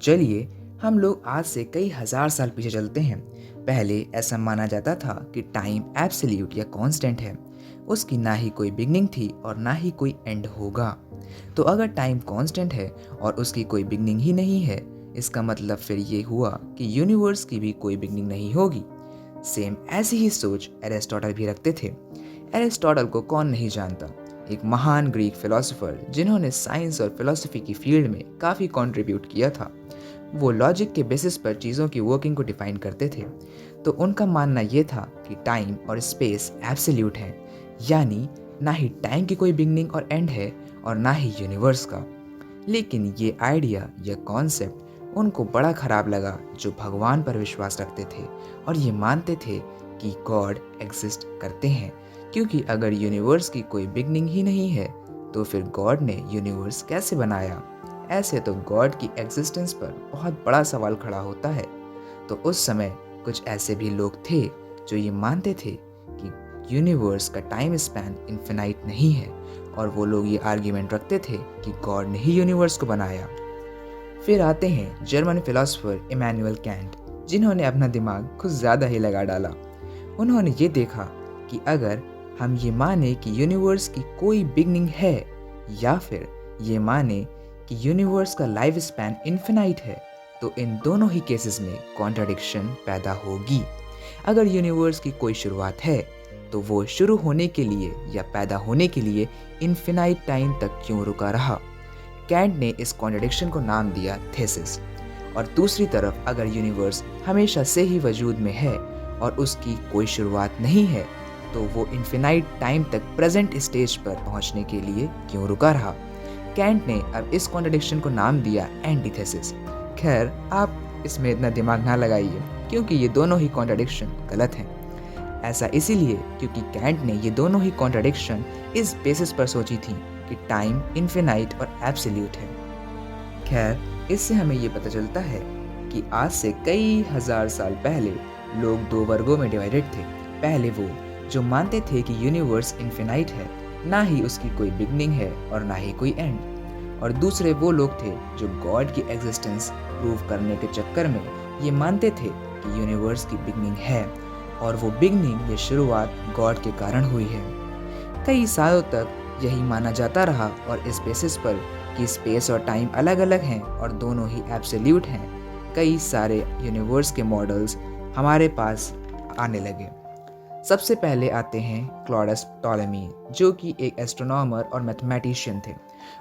चलिए हम लोग आज से कई हजार साल पीछे चलते हैं। पहले ऐसा माना जाता था कि टाइम एब्सोल्यूट या कांस्टेंट है, उसकी ना ही कोई बिगनिंग थी और ना ही कोई एंड होगा। तो अगर टाइम कांस्टेंट है और उसकी कोई बिगनिंग ही नहीं है, इसका मतलब फिर ये हुआ कि यूनिवर्स की भी कोई बिगनिंग नहीं होगी। सेम ऐसी ही सोच एरिस्टोटल भी रखते थे। एरिस्टोटल को कौन नहीं जानता, एक महान ग्रीक फिलोसोफर जिन्होंने साइंस और फिलोसफी की फील्ड में काफ़ी कंट्रीब्यूट किया था। वो लॉजिक के बेसिस पर चीज़ों की वर्किंग को डिफाइन करते थे। तो उनका मानना ये था कि टाइम और स्पेस एब्सोल्यूट है, यानी ना ही टाइम की कोई बिगनिंग और एंड है और ना ही यूनिवर्स का। लेकिन ये आइडिया या कॉन्सेप्ट उनको बड़ा खराब लगा, जो भगवान पर विश्वास रखते थे और ये मानते थे कि गॉड एग्जिस्ट करते हैं। क्योंकि अगर यूनिवर्स की कोई बिगनिंग ही नहीं है तो फिर गॉड ने यूनिवर्स कैसे बनाया। ऐसे तो गॉड की एग्जिस्टेंस पर बहुत बड़ा सवाल खड़ा होता है। तो उस समय कुछ ऐसे भी लोग थे जो ये मानते थे कि यूनिवर्स का टाइम स्पैन इन्फिनाइट नहीं है, और वो लोग ये आर्ग्यूमेंट रखते थे कि गॉड ने ही यूनिवर्स को बनाया। फिर आते हैं जर्मन फिलोसोफर इमैनुअल कैंट, जिन्होंने अपना दिमाग कुछ ज़्यादा ही लगा डाला। उन्होंने ये देखा कि अगर हम ये माने कि यूनिवर्स की कोई बिगनिंग है, या फिर ये माने कि यूनिवर्स का लाइफ स्पैन इन्फिनाइट है, तो इन दोनों ही केसेस में कॉन्ट्रडिक्शन पैदा होगी। अगर यूनिवर्स की कोई शुरुआत है तो वो शुरू होने के लिए या पैदा होने के लिए इन्फिनाइट टाइम तक क्यों रुका रहा। कैंट ने इस कॉन्ट्रडिक्शन को नाम दिया थेसिस। और दूसरी तरफ अगर यूनिवर्स हमेशा से ही वजूद में है और उसकी कोई शुरुआत नहीं है, तो वो इन्फिनाइट टाइम तक प्रेजेंट स्टेज पर पहुंचने के लिए क्यों रुका रहा। कैंट ने अब इस कॉन्ट्रडिक्शन को नाम दिया एंटीथेसिस। खैर, आप इसमें इतना दिमाग ना लगाइए, क्योंकि ये दोनों ही कॉन्ट्रडिक्शन गलत हैं। ऐसा इसीलिए क्योंकि कैंट ने ये दोनों ही कॉन्ट्रडिक्शन इस बेसिस पर सोची थी कि टाइम इन्फिनाइट और एब्सोल्यूट है। खैर, इससे हमें ये पता चलता है कि आज से कई हजार साल पहले लोग दो वर्गों में डिवाइडेड थे। पहले वो जो मानते थे कि यूनिवर्स इन्फिनाइट है, ना ही उसकी कोई बिगनिंग है और ना ही कोई एंड। और दूसरे वो लोग थे जो गॉड की एग्जिस्टेंस प्रूव करने के चक्कर में ये मानते थे कि यूनिवर्स की बिगनिंग है और वो बिगनिंग या शुरुआत गॉड के कारण हुई है। कई सालों तक यही माना जाता रहा, और इस बेसिस पर कि स्पेस और टाइम अलग अलग हैं और दोनों ही एब्सोल्यूट हैं, कई सारे यूनिवर्स के मॉडल्स हमारे पास आने लगे। सबसे पहले आते हैं क्लॉडस टॉलेमी, जो कि एक एस्ट्रोनॉमर और मैथमेटिशियन थे।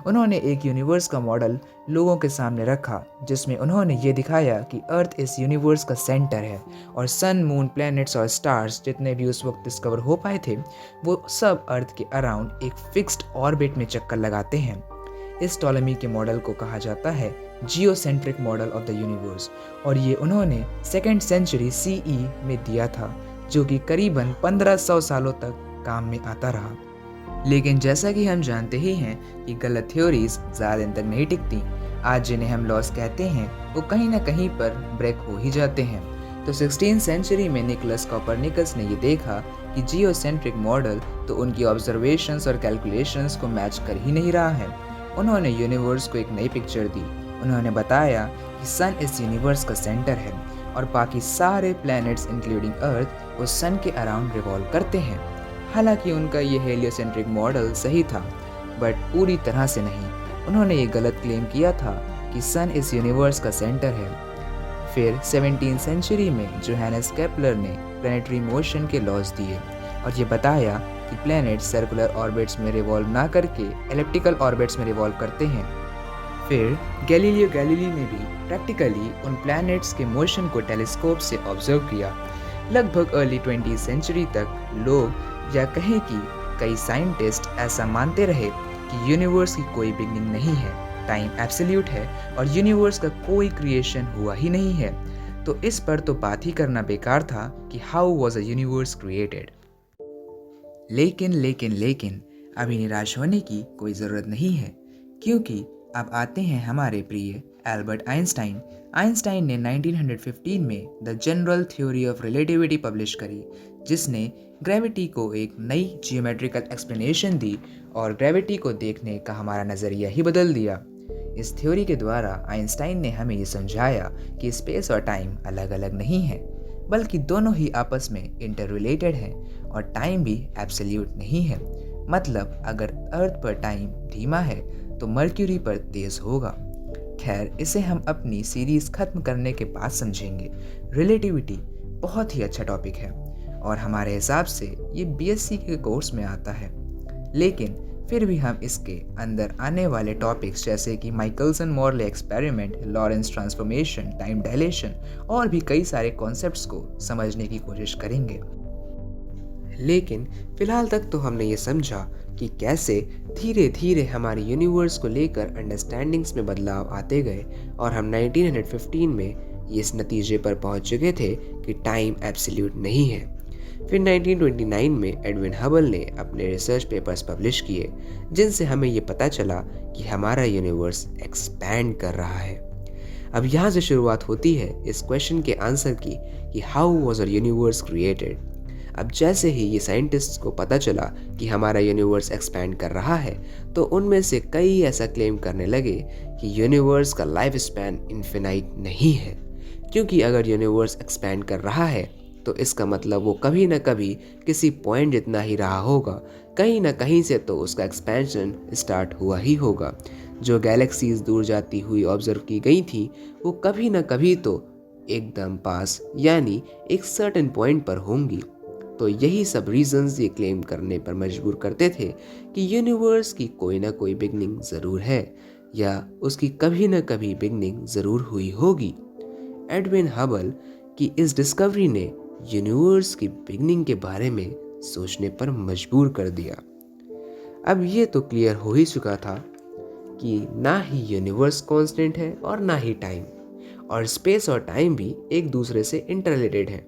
उन्होंने एक यूनिवर्स का मॉडल लोगों के सामने रखा, जिसमें उन्होंने ये दिखाया कि अर्थ इस यूनिवर्स का सेंटर है और सन, मून, प्लैनेट्स और स्टार्स जितने भी उस वक्त डिस्कवर हो पाए थे, वो सब अर्थ के अराउंड एक फिक्स्ड ऑर्बिट में चक्कर लगाते हैं। इस टॉलेमी के मॉडल को कहा जाता है geocentric model of the universe, और ये उन्होंने 2nd सेंचुरी CE में दिया था, जो कि करीबन 1500 सालों तक काम में आता रहा। लेकिन जैसा कि हम जानते ही हैं कि गलत थ्योरीज ज़्यादा दिन तक नहीं टिकती। आज जिन्हें हम लॉस कहते हैं, वो कहीं ना कहीं पर ब्रेक हो ही जाते हैं। तो 16th सेंचुरी में निकोलस कोपरनिकस ने ये देखा कि जियोसेंट्रिक मॉडल तो उनकी ऑब्जर्वेशंस और कैलकुलेशंस को मैच कर ही नहीं रहा है। उन्होंने यूनिवर्स को एक नई पिक्चर दी। उन्होंने बताया कि सन इस यूनिवर्स का सेंटर है और बाकी सारे प्लैनेट्स इंक्लूडिंग अर्थ उस सन के अराउंड रिवॉल्व करते हैं। हालांकि उनका ये हेलियोसेंट्रिक मॉडल सही था, बट पूरी तरह से नहीं। उन्होंने ये गलत क्लेम किया था कि सन इस यूनिवर्स का सेंटर है। फिर 17th सेंचुरी में जोहानस केपलर ने प्लैनेटरी मोशन के लॉज दिए और ये बताया कि प्लैनेट्स सर्कुलर ऑर्बिट्स में रिवॉल्व ना करके एलिप्टिकल ऑर्बिट्स में रिवॉल्व करते हैं। फिर गैलीलियो गैलीली ने भी प्रैक्टिकली उन प्लैनेट्स के मोशन को टेलीस्कोप से ऑब्जर्व किया। लगभग अर्ली 20th सेंचुरी तक लोग, या कहें कि कई साइंटिस्ट, ऐसा मानते रहे कि यूनिवर्स की कोई बिगनिंग नहीं है, टाइम एब्सोल्यूट है और यूनिवर्स का कोई क्रिएशन हुआ ही नहीं है। तो इस पर तो बात ही करना बेकार था कि how was a universe created. लेकिन अभी निराश होने की कोई ज़रूरत नहीं है, क्योंकि अब आते हैं हमारे प्रिय एल्बर्ट आइंस्टाइन। आइंस्टाइन ने 1915 में the general theory of relativity publish करी, जिसने ग्रेविटी को एक नई जियोमेट्रिकल एक्सप्लेनेशन दी और ग्रेविटी को देखने का हमारा नज़रिया ही बदल दिया। इस थ्योरी के द्वारा आइंस्टाइन ने हमें ये समझाया कि स्पेस और टाइम अलग अलग नहीं है, बल्कि दोनों ही आपस में इंटर रिलेटेड हैं और टाइम भी एब्सोल्यूट नहीं है। मतलब अगर अर्थ पर टाइम धीमा है तो मर्क्यूरी पर तेज होगा। खैर, इसे हम अपनी सीरीज खत्म करने के बाद समझेंगे। रिलेटिविटी बहुत ही अच्छा टॉपिक है और हमारे हिसाब से ये बीएससी के कोर्स में आता है, लेकिन फिर भी हम इसके अंदर आने वाले टॉपिक्स जैसे कि Michelson Morley experiment, Lorentz transformation, time dilation और भी कई सारे कॉन्सेप्ट्स को समझने की कोशिश करेंगे। लेकिन फिलहाल तक तो हमने ये समझा कि कैसे धीरे धीरे हमारे यूनिवर्स को लेकर अंडरस्टैंडिंग्स में बदलाव आते गए और हम 1915 में इस नतीजे पर पहुंच चुके थे कि टाइम एब्सोल्यूट नहीं है। फिर 1929 में एडविन हबल ने अपने रिसर्च पेपर्स पब्लिश किए, जिनसे हमें ये पता चला कि हमारा यूनिवर्स एक्सपैंड कर रहा है। अब यहाँ से शुरुआत होती है इस क्वेश्चन के आंसर की कि how was our universe created. अब जैसे ही ये साइंटिस्ट्स को पता चला कि हमारा यूनिवर्स एक्सपैंड कर रहा है, तो उनमें से कई ऐसा क्लेम करने लगे कि यूनिवर्स का लाइफ स्पैन इन्फिनाइट नहीं है, क्योंकि अगर यूनिवर्स एक्सपैंड कर रहा है तो इसका मतलब वो कभी ना कभी किसी पॉइंट जितना ही रहा होगा। कहीं ना कहीं से तो उसका एक्सपेंशन स्टार्ट हुआ ही होगा। जो गैलेक्सीज दूर जाती हुई ऑब्जर्व की गई थी, वो कभी ना कभी तो एकदम पास यानी एक सर्टेन पॉइंट पर होंगी। तो यही सब रीजंस ये क्लेम करने पर मजबूर करते थे कि यूनिवर्स की कोई ना कोई बिगनिंग ज़रूर है या उसकी कभी ना कभी बिगनिंग ज़रूर हुई होगी। एडविन हबल की इस डिस्कवरी ने यूनिवर्स की बिगनिंग के बारे में सोचने पर मजबूर कर दिया। अब ये तो क्लियर हो ही चुका था कि ना ही यूनिवर्स कांस्टेंट है और ना ही टाइम, और स्पेस और टाइम भी एक दूसरे से इंटररिलेटेड हैं।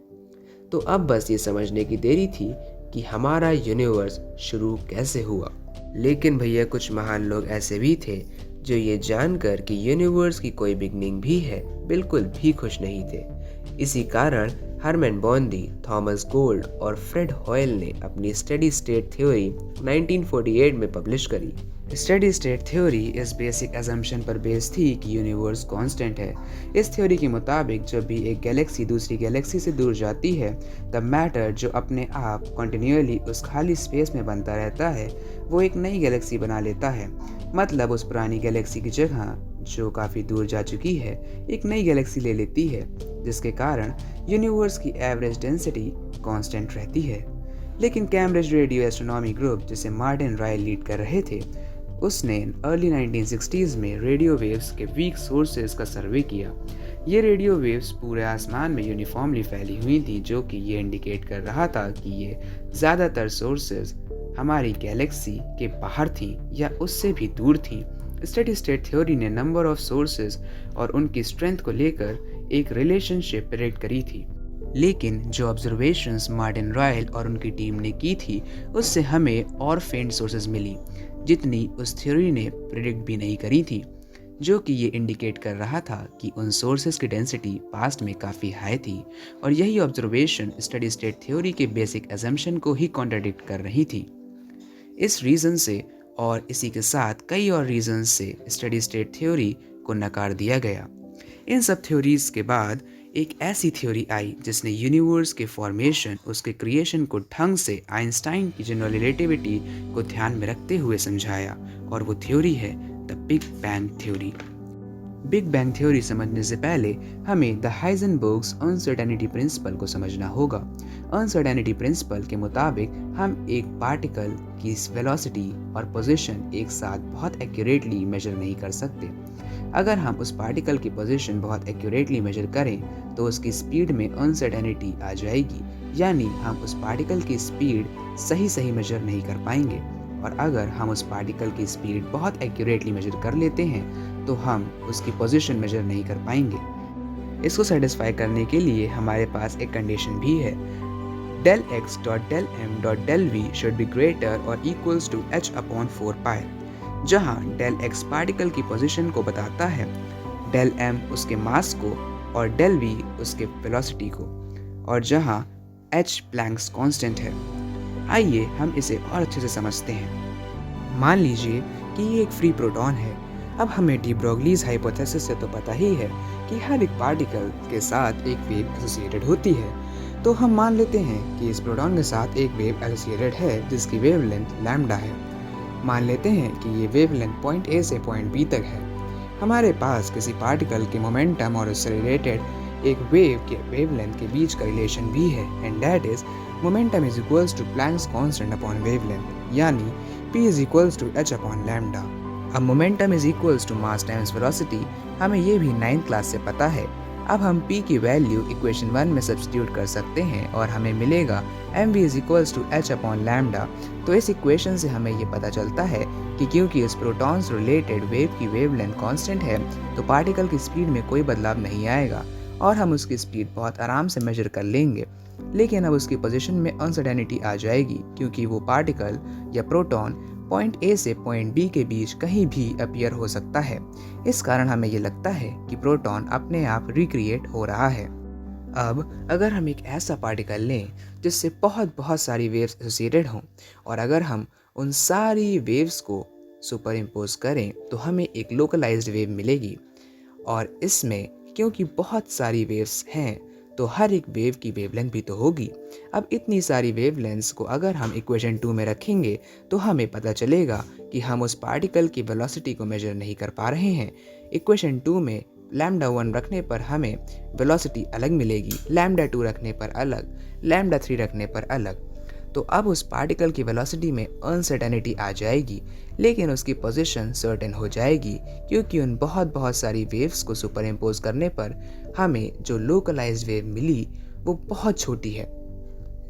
तो अब बस ये समझने की देरी थी कि हमारा यूनिवर्स शुरू कैसे हुआ। लेकिन भैया कुछ महान लोग ऐसे भी थे जो ये जानकर कि यूनिवर्स की कोई बिगनिंग भी है बिल्कुल भी खुश नहीं थे। इसी कारण हरमैन बॉन्डी, थॉमस गोल्ड और फ्रेड हॉयल ने अपनी स्टेडी स्टेट थ्योरी 1948 में पब्लिश करी। स्टेडी स्टेट थ्योरी इस बेसिक असम्पशन पर बेस्ड थी कि यूनिवर्स कांस्टेंट है। इस थ्योरी के मुताबिक जब भी एक गैलेक्सी दूसरी गैलेक्सी से दूर जाती है, तब मैटर जो अपने आप कंटिन्यूअली उस खाली स्पेस में बनता रहता है, वो एक नई गैलेक्सी बना लेता है। मतलब उस पुरानी गैलेक्सी की जगह जो काफ़ी दूर जा चुकी है, एक नई गैलेक्सी ले लेती है, जिसके कारण यूनिवर्स की एवरेज डेंसिटी कांस्टेंट रहती है। लेकिन कैम्ब्रिज रेडियो एस्ट्रोनॉमी ग्रुप, जिसे मार्टिन रायल लीड कर रहे थे, उसने अर्ली 1960s में रेडियो वेव्स के वीक सोर्सेज का सर्वे किया। ये रेडियो वेव्स पूरे आसमान में यूनिफॉर्मली फैली हुई थी, जो कि ये इंडिकेट कर रहा था कि ये ज़्यादातर सोर्सेज हमारी गैलेक्सी के बाहर थी या उससे भी दूर थी। स्टेडी स्टेट थ्योरी ने नंबर ऑफ सोर्सेज और उनकी स्ट्रेंथ को लेकर एक रिलेशनशिप प्रेडिक्ट करी थी। लेकिन जो ऑब्जर्वेशंस मार्टिन रायल और उनकी टीम ने की थी, उससे हमें और फेंट सोर्सेज मिली, जितनी उस थ्योरी ने प्रेडिक्ट भी नहीं करी थी, जो कि ये इंडिकेट कर रहा था कि उन सोर्सेज की डेंसिटी पास्ट में काफ़ी हाई थी। और यही ऑब्जर्वेशन स्टेडी स्टेट थ्योरी के बेसिक असम्पशन को ही कॉन्ट्राडिक्ट कर रही थी। इस रीज़न से और इसी के साथ कई और रीजन से स्टेडी स्टेट थ्योरी को नकार दिया गया। इन सब थ्योरीज के बाद एक ऐसी थ्योरी आई जिसने यूनिवर्स के फॉर्मेशन, उसके क्रिएशन को ढंग से आइंस्टाइन की जनरल रिलेटिविटी को ध्यान में रखते हुए समझाया, और वो थ्योरी है the big bang theory. Big bang theory समझने से पहले हमें द हाइजेनबर्ग्स अनसर्टेनिटी प्रिंसिपल को समझना होगा। अनसर्टेनिटी प्रिंसिपल के मुताबिक हम एक पार्टिकल की वेलोसिटी और पोजीशन एक साथ बहुत एक्यूरेटली मेजर नहीं कर सकते। अगर हम उस पार्टिकल की पोजीशन बहुत एक्यूरेटली मेजर करें तो उसकी स्पीड में अनसर्टेनिटी आ जाएगी, यानी हम उस पार्टिकल की स्पीड सही मेजर नहीं कर पाएंगे। और अगर हम उस पार्टिकल की स्पीड बहुत एक्यूरेटली मेजर कर लेते हैं तो हम उसकी पोजीशन मेजर नहीं कर पाएंगे। इसको सेटिस्फाई करने के लिए हमारे पास एक कंडीशन भी है, del x dot del m dot del v should be greater or equals to h upon 4 pi, जहाँ del x पार्टिकल की पोजीशन को बताता है, del m उसके मास को और del v उसके वेलोसिटी को, और जहाँ h प्लैंक्स कांस्टेंट है। आइए हम इसे और अच्छे से समझते हैं। मान लीजिए कि ये एक फ्री प्रोटॉन है अब हमें डी ब्रोगलीज हाइपोथेसिस से तो पता ही है कि हर एक पार्टिकल के साथ एक वेव एसोसिएटेड होती है। तो हम मान लेते हैं कि इस प्रोटॉन के साथ एक वेव एसोसिएटेड है जिसकी वेवलेंथ लैम्डा है। मान लेते हैं कि ये वेवलेंथ पॉइंट ए से पॉइंट बी तक है। हमारे पास किसी पार्टिकल के मोमेंटम और उससे रिलेटेड एक वेव के वेवलेंथ के बीच का रिलेशन भी है, and that is momentum is equals to Planck's constant upon wavelength, यानी p is equals to h upon lambda. अब momentum is equals to mass times velocity हमें ये भी 9th क्लास से पता है। अब हम p की वैल्यू इक्वेशन 1 में सब्स्टिट्यूट कर सकते हैं और हमें मिलेगा mv is equals to h upon lambda. तो इस इक्वेशन से हमें ये पता चलता है कि क्योंकि इस प्रोटॉन से रिलेटेड वेव की वेवलेंथ कांस्टेंट है तो पार्टिकल की स्पीड में कोई बदलाव नहीं आएगा और हम उसकी स्पीड बहुत आराम से मेजर कर लेंगे। लेकिन अब उसकी पोजीशन में अनसर्टेनिटी आ जाएगी क्योंकि वो पार्टिकल या प्रोटॉन पॉइंट ए से पॉइंट बी के बीच कहीं भी अपीयर हो सकता है। इस कारण हमें ये लगता है कि प्रोटॉन अपने आप रिक्रिएट हो रहा है। अब अगर हम एक ऐसा पार्टिकल लें जिससे बहुत सारी वेव्स एसोसिएटेड हों और अगर हम उन सारी वेव्स को सुपर इम्पोज करें तो हमें एक लोकलाइज्ड वेव मिलेगी। और इसमें क्योंकि बहुत सारी वेव्स हैं तो हर एक वेव की वेवलेंथ भी तो होगी। अब इतनी सारी वेवलेंथ्स को अगर हम इक्वेशन 2 में रखेंगे तो हमें पता चलेगा कि हम उस पार्टिकल की वेलोसिटी को मेजर नहीं कर पा रहे हैं। इक्वेशन 2 में लैम्डा 1 रखने पर हमें वेलोसिटी अलग मिलेगी, लैम्डा 2 रखने पर अलग, लैम्डा 3 रखने पर अलग। तो अब उस पार्टिकल की वेलोसिटी में अनसर्टेनिटी आ जाएगी लेकिन उसकी पोजीशन सर्टेन हो जाएगी क्योंकि उन बहुत सारी वेव्स को सुपर इम्पोज करने पर हमें जो लोकलाइज्ड वेव मिली वो बहुत छोटी है,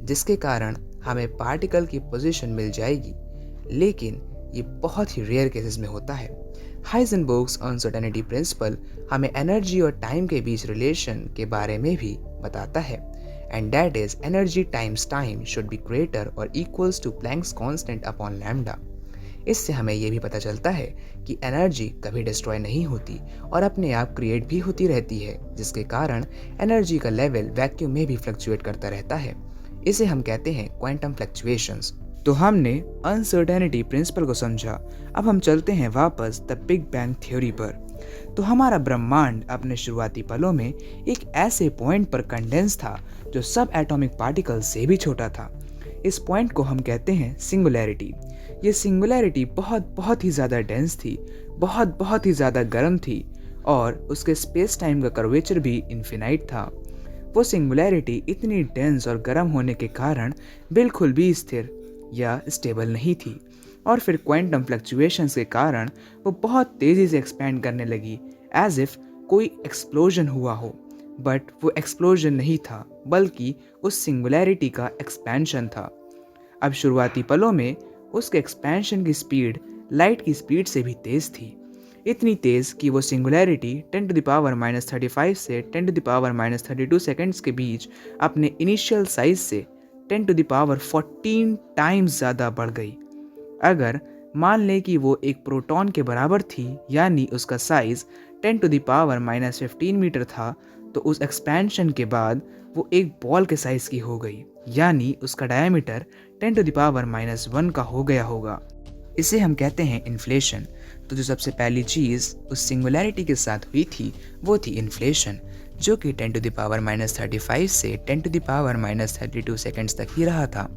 जिसके कारण हमें पार्टिकल की पोजीशन मिल जाएगी। लेकिन ये बहुत ही रेयर केसेस में होता है। हाइजेनबर्ग्स अनसर्टेनिटी प्रिंसिपल हमें एनर्जी और टाइम के बीच रिलेशन के बारे में भी बताता है, and that is energy times time should be greater or equals to Planck's constant upon lambda। इससे हमें यह भी पता चलता है कि एनर्जी कभी डिस्ट्रॉय नहीं होती और अपने आप क्रिएट भी होती रहती है, जिसके कारण एनर्जी का लेवल वैक्यूम में भी फ्लक्चुएट करता रहता है। इसे हम कहते हैं क्वांटम फ्लक्चुएशंस। तो हमने अनसर्टेनिटी प्रिंसिपल को समझा। अब हम चलते हैं वापस द बिग बैंग थ्योरी पर। तो हमारा ब्रह्मांड अपने शुरुआती पलों में एक ऐसे पॉइंट पर कंडेंस था जो सब एटॉमिक पार्टिकल से भी छोटा था। इस पॉइंट को हम कहते हैं सिंगुलैरिटी। ये सिंगुलैरिटी बहुत ही ज़्यादा डेंस थी, बहुत ही ज़्यादा गर्म थी और उसके स्पेस टाइम का कर्वेचर भी इन्फिनाइट था। वो सिंगुलैरिटी इतनी डेंस और गर्म होने के कारण बिल्कुल भी स्थिर या स्टेबल नहीं थी और फिर क्वांटम फ्लक्चुएशंस के कारण वो बहुत तेज़ी से एक्सपैंड करने लगी, एज इफ कोई एक्सप्लोजन हुआ हो। बट वो एक्सप्लोजन नहीं था बल्कि उस सिंगुलैरिटी का एक्सपेंशन था। अब शुरुआती पलों में उसके एक्सपेंशन की स्पीड लाइट की स्पीड से भी तेज़ थी, इतनी तेज़ कि वो सिंगुलैरिटी 10⁻³ से 10⁻32 सेकेंड्स के बीच अपने इनिशियल साइज से 10⁻14 टाइम्स ज़्यादा बढ़ गई। अगर मान लें कि वो एक प्रोटॉन के बराबर थी, यानी उसका साइज 10⁻15 मीटर था, तो उस एक्सपेंशन के बाद वो एक बॉल के साइज की हो गई, यानी उसका डायमीटर 10⁻1 का हो गया होगा। इसे हम कहते हैं इन्फ्लेशन। तो जो सबसे पहली चीज़ उस सिंगुलैरिटी के साथ हुई थी वो थी इन्फ्लेशन, जो कि 10⁻35 से 10⁻32 सेकेंड्स तक ही रहा था।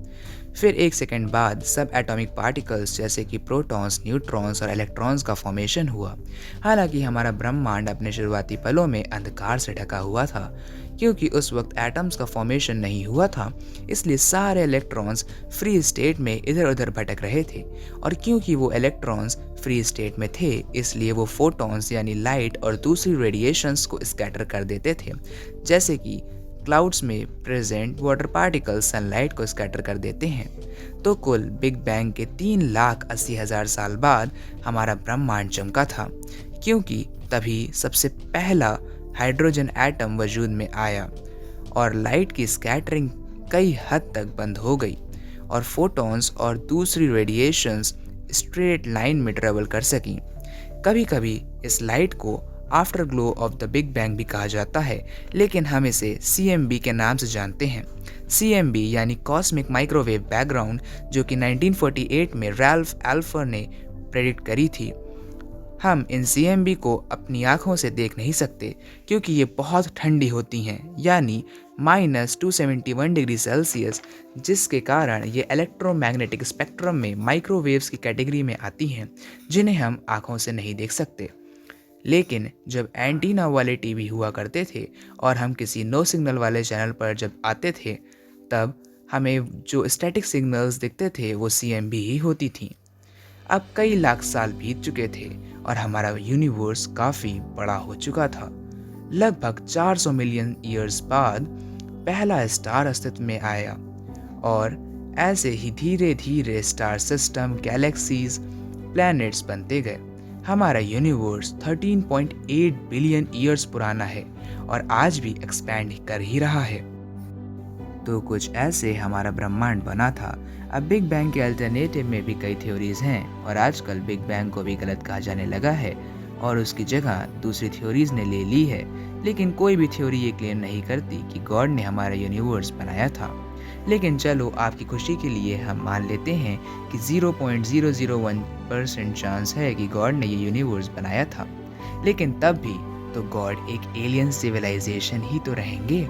फिर एक सेकेंड बाद सब एटॉमिक पार्टिकल्स जैसे कि प्रोटॉन्स, न्यूट्रॉन्स और इलेक्ट्रॉन्स का फॉर्मेशन हुआ। हालांकि हमारा ब्रह्मांड अपने शुरुआती पलों में अंधकार से ढका हुआ था, क्योंकि उस वक्त एटम्स का फॉर्मेशन नहीं हुआ था, इसलिए सारे इलेक्ट्रॉन्स फ्री स्टेट में इधर उधर भटक रहे थे। और क्योंकि वो इलेक्ट्रॉन्स फ्री स्टेट में थे, इसलिए वो फोटॉन्स यानी लाइट और दूसरी रेडिएशंस को स्कैटर कर देते थे, जैसे कि क्लाउड्स में प्रेजेंट वाटर पार्टिकल्स सनलाइट को स्कैटर कर देते हैं। तो कुल बिग बैंग के 3,80,000 साल बाद हमारा ब्रह्मांड चमका था, क्योंकि तभी सबसे पहला हाइड्रोजन एटम वजूद में आया और लाइट की स्कैटरिंग कई हद तक बंद हो गई और फोटॉन्स और दूसरी रेडिएशंस स्ट्रेट लाइन में ट्रेवल कर सकीं। कभी कभी इस लाइट को after glow of the big bang भी कहा जाता है, लेकिन हम इसे CMB के नाम से जानते हैं। CMB यानी कॉस्मिक माइक्रोवेव बैकग्राउंड, जो कि 1948 में रैल्फ एल्फर ने प्रेडिक्ट करी थी। हम इन CMB को अपनी आँखों से देख नहीं सकते क्योंकि ये बहुत ठंडी होती हैं, यानी -271 डिग्री सेल्सियस, जिसके कारण ये इलेक्ट्रोमैग्नेटिक स्पेक्ट्रम में माइक्रोवेव्स की कैटेगरी में आती हैं, जिन्हें हम आँखों से नहीं देख सकते। लेकिन जब एंटीना वाले टीवी हुआ करते थे और हम किसी नो सिग्नल वाले चैनल पर जब आते थे, तब हमें जो स्टैटिक सिग्नल्स दिखते थे वो CMB ही होती थी। अब कई लाख साल बीत चुके थे और हमारा यूनिवर्स काफ़ी बड़ा हो चुका था। लगभग 400 मिलियन ईयर्स बाद पहला स्टार अस्तित्व में आया और ऐसे ही धीरे धीरे स्टार सिस्टम, गैलेक्सीज, प्लैनेट्स बनते गए। हमारा यूनिवर्स 13.8 बिलियन ईयर्स पुराना है और आज भी एक्सपैंड कर ही रहा है। तो कुछ ऐसे हमारा ब्रह्मांड बना था। अब बिग बैंग के अल्टरनेटिव में भी कई थ्योरीज हैं और आजकल बिग बैंग को भी गलत कहा जाने लगा है और उसकी जगह दूसरी थ्योरीज ने ले ली है। लेकिन कोई भी थ्योरी ये क्लेम नहीं करती कि गॉड ने हमारा यूनिवर्स बनाया था। लेकिन चलो आपकी खुशी के लिए हम मान लेते हैं कि 0.001% चांस है कि गॉड ने ये यूनिवर्स बनाया था। लेकिन तब भी तो गॉड एक एलियन सिविलाइजेशन ही तो रहेंगे।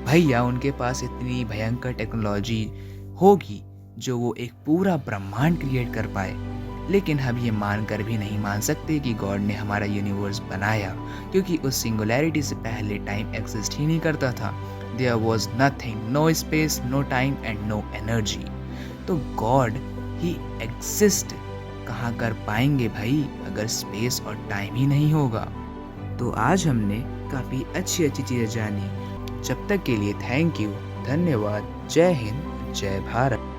भैया उनके पास इतनी भयंकर टेक्नोलॉजी होगी जो वो एक पूरा ब्रह्मांड क्रिएट कर पाए। लेकिन हम ये मानकर भी नहीं मान सकते कि गॉड ने हमारा यूनिवर्स बनाया, क्योंकि उस सिंगुलैरिटी से पहले टाइम एग्जिस्ट ही नहीं करता था। There was nothing, no space, no time and no energy. तो गॉड ही एग्जिस्ट कहाँ कर पाएंगे भाई, अगर स्पेस और टाइम ही नहीं होगा। तो आज हमने काफ़ी अच्छी अच्छी चीज़ें जानी। जब तक के लिए थैंक यू, धन्यवाद, जय हिंद, जय भारत।